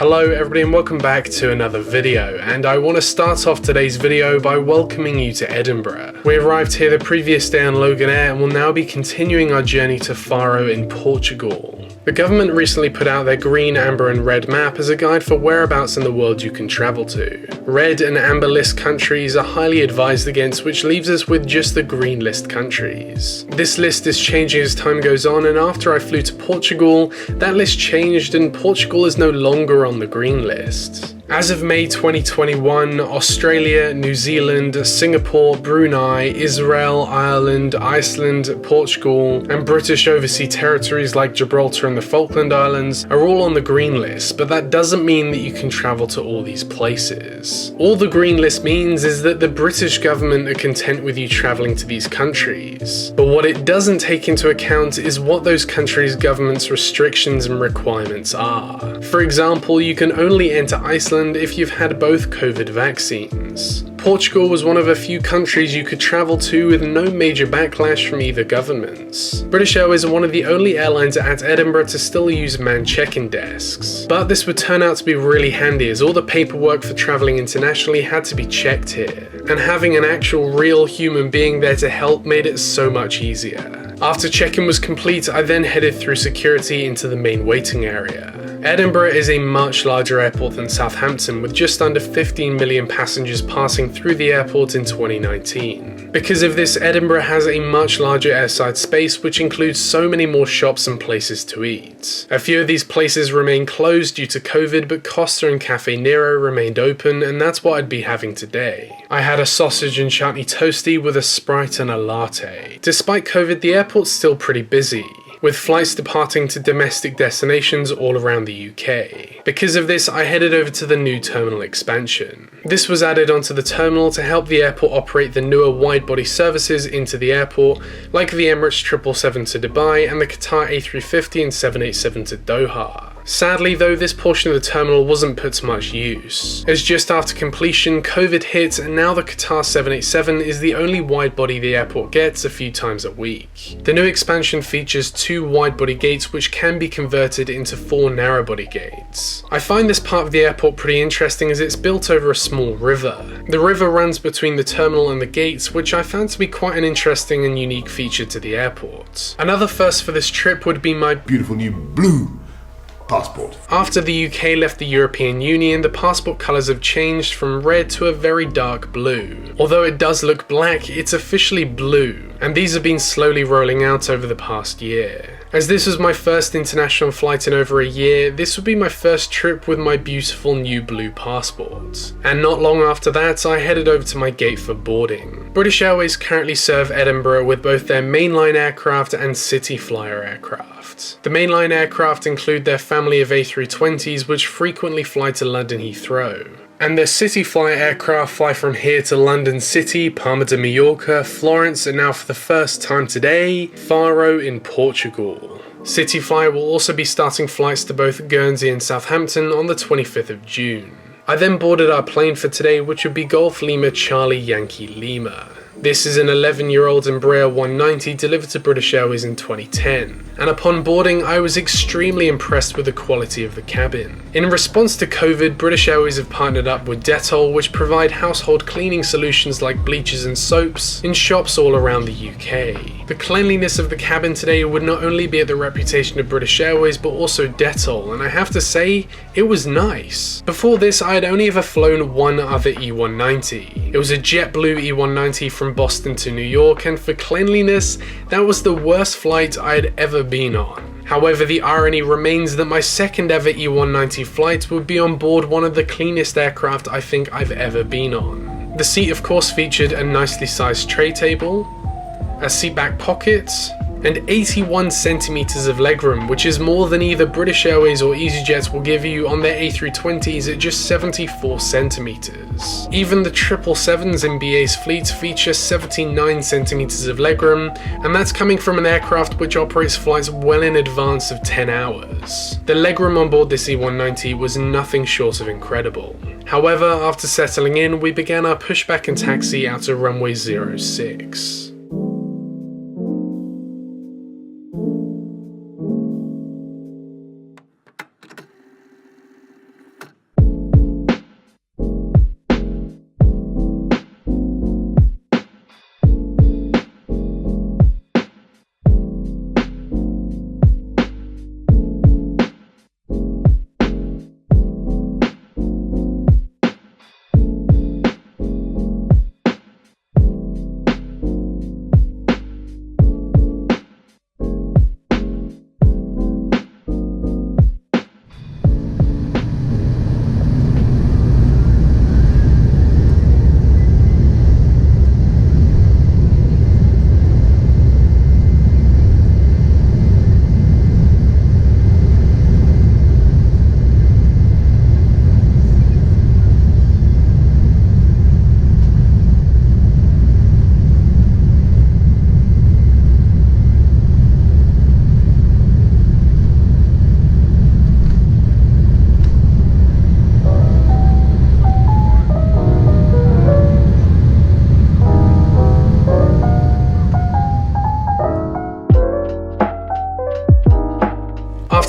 Hello everybody and welcome back to another video, and I want to start off today's video by welcoming you to Edinburgh. We arrived here the previous day on Logan Air and will now be continuing our journey to Faro in Portugal. The government recently put out their green, amber and red map as a guide for whereabouts in the world you can travel to. Red and amber list countries are highly advised against, which leaves us with just the green list countries. This list is changing as time goes on, and after I flew to Portugal, that list changed and Portugal is no longer on the green list. As of May 2021, Australia, New Zealand, Singapore, Brunei, Israel, Ireland, Iceland, Portugal, and British overseas territories like Gibraltar and the Falkland Islands are all on the green list, but that doesn't mean that you can travel to all these places. All the green list means is that the British government are content with you travelling to these countries. But what it doesn't take into account is what those countries' government's restrictions and requirements are. For example, you can only enter Iceland if you've had both COVID vaccines. Portugal was one of a few countries you could travel to with no major backlash from either governments. British Airways are one of the only airlines at Edinburgh to still use manned check-in desks. But this would turn out to be really handy as all the paperwork for travelling internationally had to be checked here. And having an actual real human being there to help made it so much easier. After check-in was complete, I then headed through security into the main waiting area. Edinburgh is a much larger airport than Southampton, with just under 15 million passengers passing through the airport in 2019. Because of this, Edinburgh has a much larger airside space, which includes so many more shops and places to eat. A few of these places remain closed due to COVID, but Costa and Cafe Nero remained open, and that's what I'd be having today. I had a sausage and chutney toastie with a Sprite and a latte. Despite COVID, the airport's still pretty busy, with flights departing to domestic destinations all around the UK. Because of this, I headed over to the new terminal expansion. This was added onto the terminal to help the airport operate the newer wide-body services into the airport, like the Emirates 777 to Dubai and the Qatar A350 and 787 to Doha. Sadly though, this portion of the terminal wasn't put to much use, as just after completion, COVID hit and now the Qatar 787 is the only wide-body the airport gets a few times a week. The new expansion features 2 wide-body gates which can be converted into 4 narrow-body gates. I find this part of the airport pretty interesting as it's built over a small river. The river runs between the terminal and the gates, which I found to be quite an interesting and unique feature to the airport. Another first for this trip would be my beautiful new blue passport. After the UK left the European Union, the passport colours have changed from red to a very dark blue. Although it does look black, it's officially blue, and these have been slowly rolling out over the past year. As this was my first international flight in over a year, this would be my first trip with my beautiful new blue passport. And not long after that, I headed over to my gate for boarding. British Airways currently serve Edinburgh with both their mainline aircraft and Cityflyer aircraft. The mainline aircraft include their family of A320s, which frequently fly to London Heathrow. And the Cityflyer aircraft fly from here to London City, Palma de Mallorca, Florence, and now for the first time today, Faro in Portugal. Cityflyer will also be starting flights to both Guernsey and Southampton on the 25th of June. I then boarded our plane for today, which would be Golf Lima Charlie Yankee Lima. This is an 11-year-old Embraer 190 delivered to British Airways in 2010, and upon boarding I was extremely impressed with the quality of the cabin. In response to COVID, British Airways have partnered up with Dettol, which provide household cleaning solutions like bleaches and soaps in shops all around the UK. The cleanliness of the cabin today would not only be at the reputation of British Airways but also Dettol, and I have to say, it was nice. Before this, I had only ever flown one other E190. It was a JetBlue E190 from Boston to New York, and for cleanliness, that was the worst flight I had ever been on. However, the irony remains that my second ever E190 flight would be on board one of the cleanest aircraft I think I've ever been on. The seat of course featured a nicely sized tray table, a seatback pocket, and 81 centimeters of legroom, which is more than either British Airways or EasyJet will give you on their A320s at just 74 centimeters. Even the 777s in BA's fleet feature 79 centimeters of legroom, and that's coming from an aircraft which operates flights well in advance of 10 hours. The legroom on board this E190 was nothing short of incredible. However, after settling in, we began our pushback and taxi out to runway 06.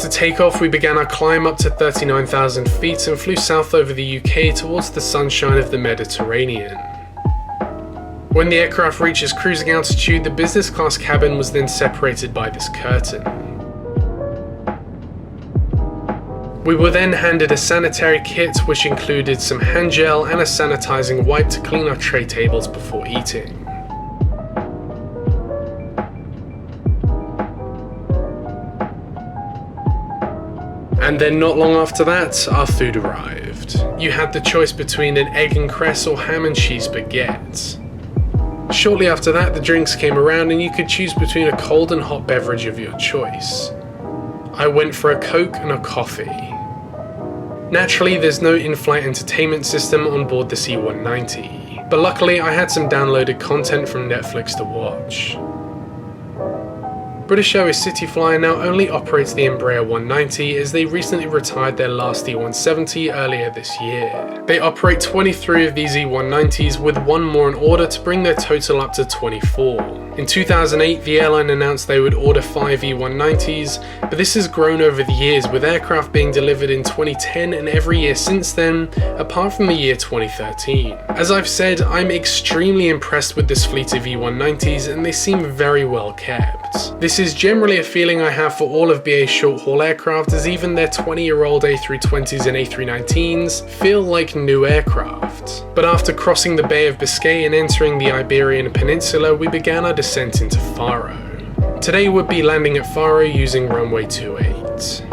After takeoff, we began our climb up to 39,000 feet and flew south over the UK towards the sunshine of the Mediterranean. When the aircraft reaches cruising altitude, the business class cabin was then separated by this curtain. We were then handed a sanitary kit which included some hand gel and a sanitizing wipe to clean our tray tables before eating. And then not long after that, our food arrived. You had the choice between an egg and cress or ham and cheese baguette. Shortly after that, the drinks came around and you could choose between a cold and hot beverage of your choice. I went for a Coke and a coffee. Naturally, there's no in-flight entertainment system on board this E190, but luckily I had some downloaded content from Netflix to watch. British Airways Cityflyer now only operates the Embraer 190 as they recently retired their last E170 earlier this year. They operate 23 of these E190s with one more in order to bring their total up to 24. In 2008, the airline announced they would order 5 E190s, but this has grown over the years, with aircraft being delivered in 2010 and every year since then, apart from the year 2013. As I've said, I'm extremely impressed with this fleet of E190s and they seem very well kept. This is generally a feeling I have for all of BA's short-haul aircraft, as even their 20-year-old A320s and A319s feel like new aircraft. But after crossing the Bay of Biscay and entering the Iberian Peninsula, we began our descent into Faro. Today we'll be landing at Faro using runway 28.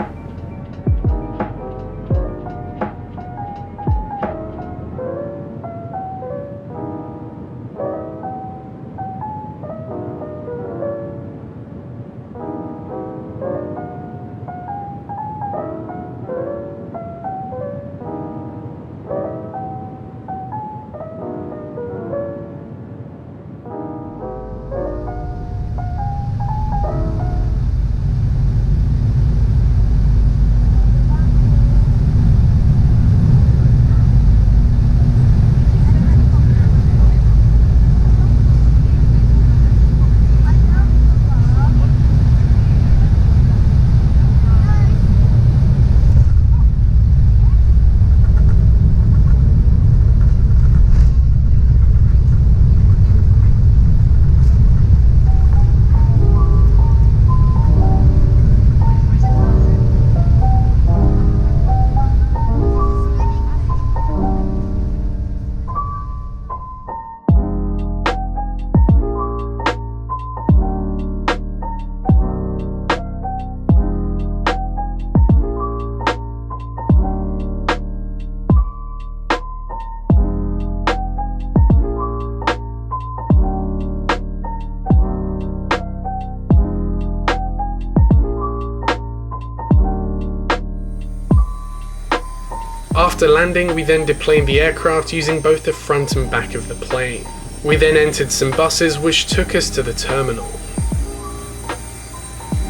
After landing, we then deplaned the aircraft using both the front and back of the plane. We then entered some buses which took us to the terminal.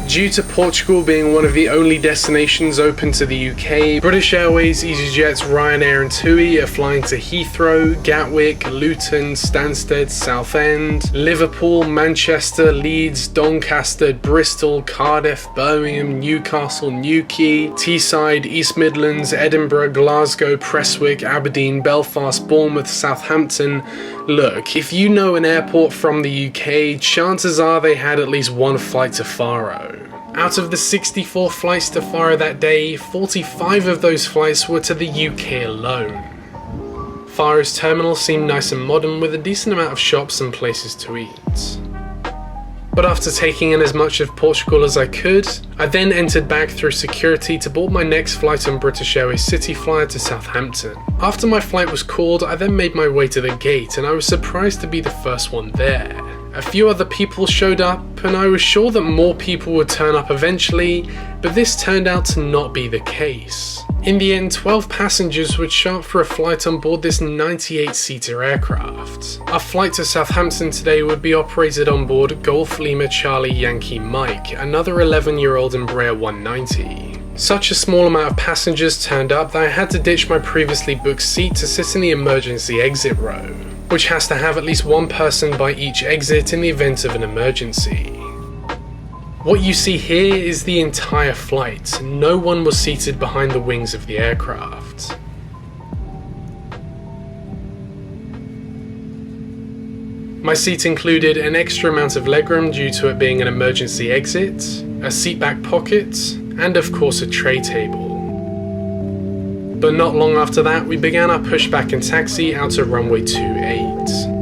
Due to Portugal being one of the only destinations open to the UK, British Airways, EasyJet's, Ryanair and TUI are flying to Heathrow, Gatwick, Luton, Stansted, Southend, Liverpool, Manchester, Leeds, Doncaster, Bristol, Cardiff, Birmingham, Newcastle, Newquay, Teesside, East Midlands, Edinburgh, Glasgow, Prestwick, Aberdeen, Belfast, Bournemouth, Southampton. Look, if you know an airport from the UK, chances are they had at least one flight to Faro. Out of the 64 flights to Faro that day, 45 of those flights were to the UK alone. Faro's terminal seemed nice and modern with a decent amount of shops and places to eat. But after taking in as much of Portugal as I could, I then entered back through security to board my next flight on British Airways Cityflyer to Southampton. After my flight was called, I then made my way to the gate and I was surprised to be the first one there. A few other people showed up and I was sure that more people would turn up eventually, but this turned out to not be the case. In the end, 12 passengers would show up for a flight on board this 98-seater aircraft. Our flight to Southampton today would be operated on board Golf Lima Charlie Yankee Mike, another 11-year-old Embraer 190. Such a small amount of passengers turned up that I had to ditch my previously booked seat to sit in the emergency exit row, which has to have at least one person by each exit in the event of an emergency. What you see here is the entire flight. No one was seated behind the wings of the aircraft. My seat included an extra amount of legroom due to it being an emergency exit, a seat back pocket, and of course a tray table. But not long after that, we began our pushback and taxi out to runway 28.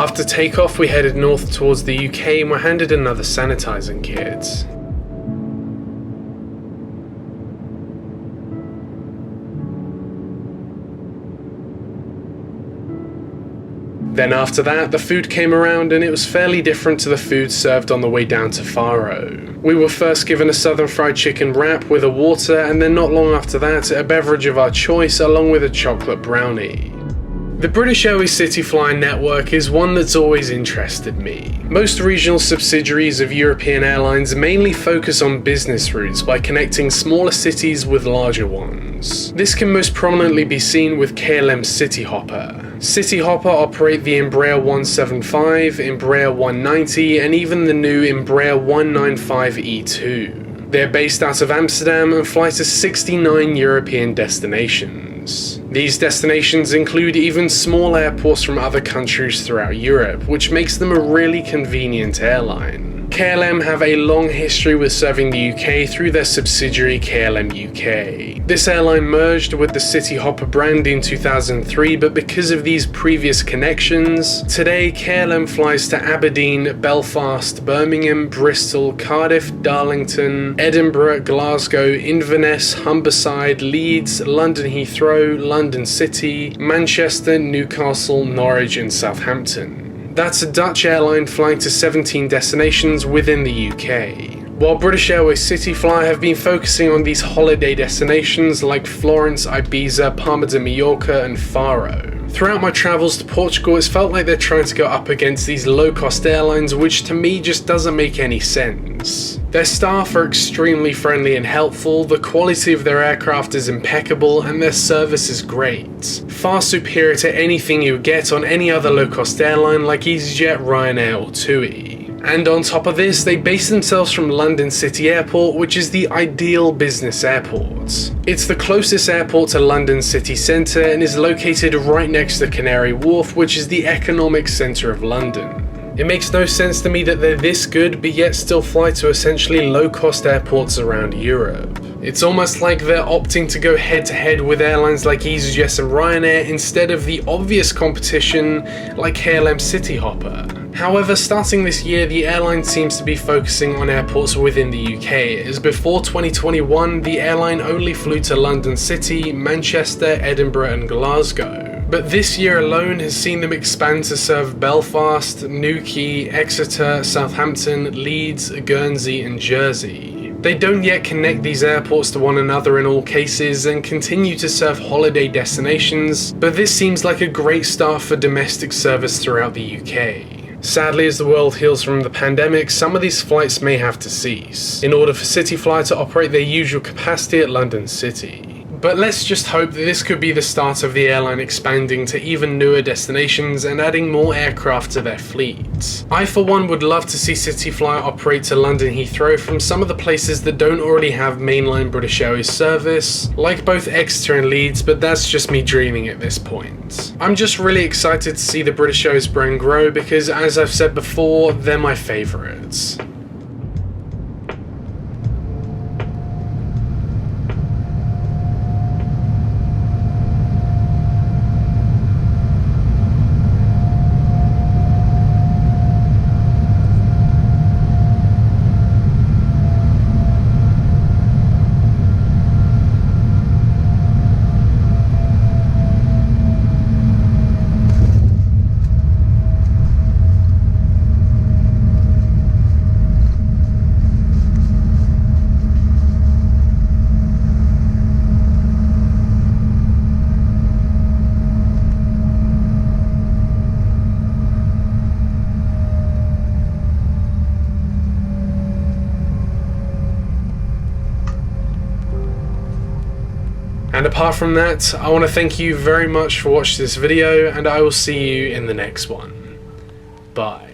After takeoff, we headed north towards the UK and were handed another sanitizing kit. Then after that, the food came around and it was fairly different to the food served on the way down to Faro. We were first given a southern fried chicken wrap with a water, and then not long after that, a beverage of our choice along with a chocolate brownie. The British Airways Cityflyer network is one that's always interested me. Most regional subsidiaries of European airlines mainly focus on business routes by connecting smaller cities with larger ones. This can most prominently be seen with KLM's Cityhopper. Cityhopper operate the Embraer 175, Embraer 190, and even the new Embraer 195 E2. They're based out of Amsterdam and fly to 69 European destinations. These destinations include even small airports from other countries throughout Europe, which makes them a really convenient airline. KLM have a long history with serving the UK through their subsidiary KLM UK. This airline merged with the Cityhopper brand in 2003, but because of these previous connections, today KLM flies to Aberdeen, Belfast, Birmingham, Bristol, Cardiff, Darlington, Edinburgh, Glasgow, Inverness, Humberside, Leeds, London Heathrow, London City, Manchester, Newcastle, Norwich and Southampton. That's a Dutch airline flying to 17 destinations within the UK. While British Airways Cityflyer have been focusing on these holiday destinations like Florence, Ibiza, Palma de Mallorca and Faro. Throughout my travels to Portugal, it's felt like they're trying to go up against these low-cost airlines, which to me just doesn't make any sense. Their staff are extremely friendly and helpful, the quality of their aircraft is impeccable, and their service is great. Far superior to anything you would get on any other low-cost airline like EasyJet, Ryanair or TUI. And on top of this, they base themselves from London City Airport, which is the ideal business airport. It's the closest airport to London city centre and is located right next to Canary Wharf, which is the economic centre of London. It makes no sense to me that they're this good, but yet still fly to essentially low-cost airports around Europe. It's almost like they're opting to go head-to-head with airlines like EasyJet and Ryanair instead of the obvious competition like KLM Cityhopper. However, starting this year, the airline seems to be focusing on airports within the UK, as before 2021, the airline only flew to London City, Manchester, Edinburgh and Glasgow. But this year alone has seen them expand to serve Belfast, Newquay, Exeter, Southampton, Leeds, Guernsey and Jersey. They don't yet connect these airports to one another in all cases and continue to serve holiday destinations, but this seems like a great start for domestic service throughout the UK. Sadly, as the world heals from the pandemic, some of these flights may have to cease, in order for Cityflyer to operate their usual capacity at London City. But let's just hope that this could be the start of the airline expanding to even newer destinations and adding more aircraft to their fleet. I for one would love to see Cityflyer operate to London Heathrow from some of the places that don't already have mainline British Airways service, like both Exeter and Leeds, but that's just me dreaming at this point. I'm just really excited to see the British Airways brand grow because, as I've said before, they're my favourites. And apart from that, I want to thank you very much for watching this video, and I will see you in the next one. Bye.